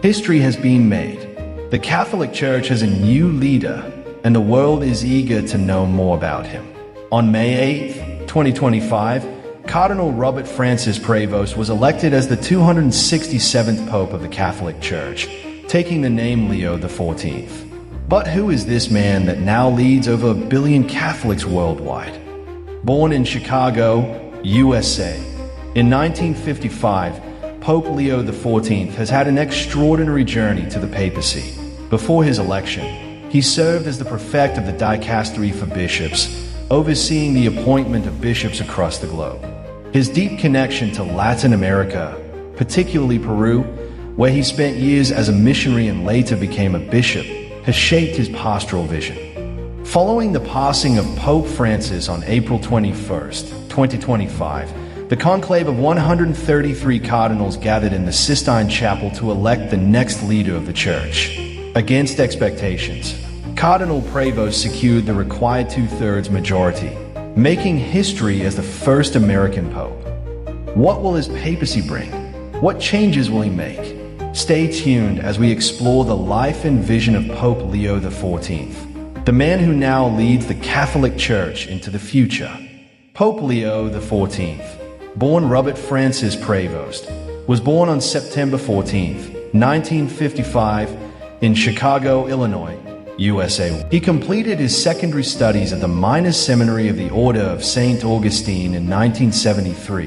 History has been made. The Catholic Church has a new leader, and the world is eager to know more about him. On May 8, 2025, Cardinal Robert Prevost was elected as the 267th Pope of the Catholic Church, taking the name Leo XIV. But who is this man that now leads over 1 billion Catholics worldwide? Born in Chicago, USA, in 1955, Pope Leo XIV has had an extraordinary journey to the papacy. Before his election, he served as the prefect of the dicastery for bishops, overseeing the appointment of bishops across the globe. His deep connection to Latin America, particularly Peru, where he spent years as a missionary and later became a bishop, has shaped his pastoral vision. Following the passing of Pope Francis on April 21, 2025, the conclave of 133 cardinals gathered in the Sistine Chapel to elect the next leader of the Church. Against expectations, Cardinal Prevost secured the required two-thirds majority, making history as the first American pope. What will his papacy bring? What changes will he make? Stay tuned as we explore the life and vision of Pope Leo XIV, the man who now leads the Catholic Church into the future. Pope Leo XIV, born Robert Francis Prevost, was born on September 14, 1955, in Chicago, Illinois, USA. He completed his secondary studies at the Minor Seminary of the Order of St. Augustine in 1973,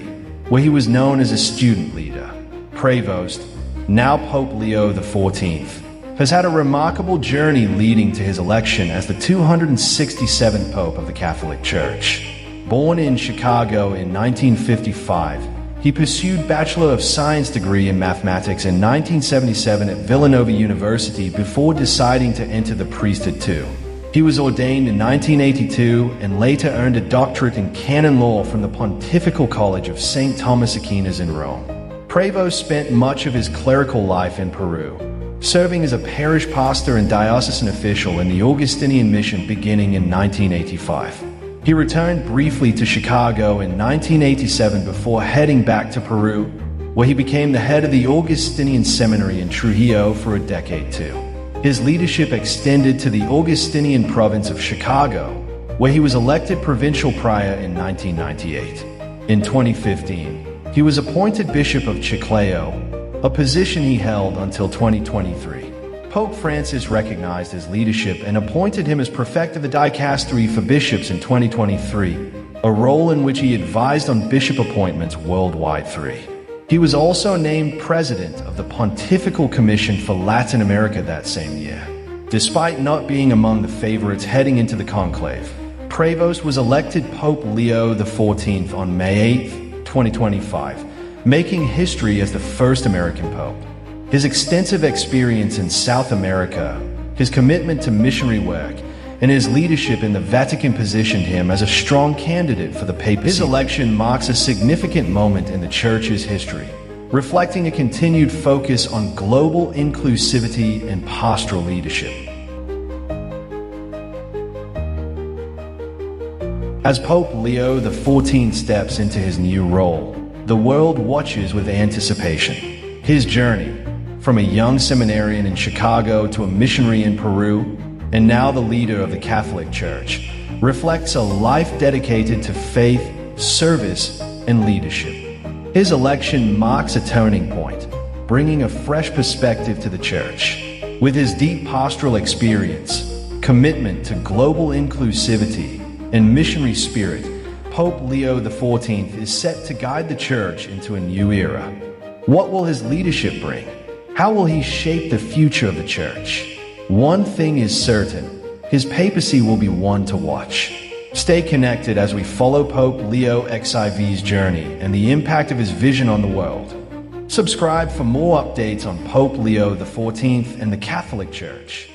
where he was known as a student leader. Prevost, now Pope Leo XIV, has had a remarkable journey leading to his election as the 267th Pope of the Catholic Church. Born in Chicago in 1955, he pursued Bachelor of Science degree in mathematics in 1977 at Villanova University before deciding to enter the priesthood too. He was ordained in 1982 and later earned a doctorate in canon law from the Pontifical College of St. Thomas Aquinas in Rome. Prevost spent much of his clerical life in Peru, serving as a parish pastor and diocesan official in the Augustinian mission beginning in 1985. He returned briefly to Chicago in 1987 before heading back to Peru, where he became the head of the Augustinian Seminary in Trujillo for a decade too. His leadership extended to the Augustinian province of Chicago, where he was elected provincial prior in 1998. In 2015, he was appointed Bishop of Chiclayo, a position he held until 2023. Pope Francis recognized his leadership and appointed him as prefect of the dicastery for bishops in 2023, a role in which he advised on bishop appointments worldwide. He was also named president of the Pontifical Commission for Latin America that same year. Despite not being among the favorites heading into the conclave, Prevost was elected Pope Leo XIV on May 8, 2025, making history as the first American pope. His extensive experience in South America, his commitment to missionary work, and his leadership in the Vatican positioned him as a strong candidate for the papacy. His election marks a significant moment in the Church's history, reflecting a continued focus on global inclusivity and pastoral leadership. As Pope Leo XIV steps into his new role, the world watches with anticipation. His journey, from a young seminarian in Chicago to a missionary in Peru, and now the leader of the Catholic Church, reflects a life dedicated to faith, service, and leadership. His election marks a turning point, bringing a fresh perspective to the Church. With his deep pastoral experience, commitment to global inclusivity, and missionary spirit, Pope Leo XIV is set to guide the Church into a new era. What will his leadership bring? How will he shape the future of the Church? One thing is certain, his papacy will be one to watch. Stay connected as we follow Pope Leo XIV's journey and the impact of his vision on the world. Subscribe for more updates on Pope Leo XIV and the Catholic Church.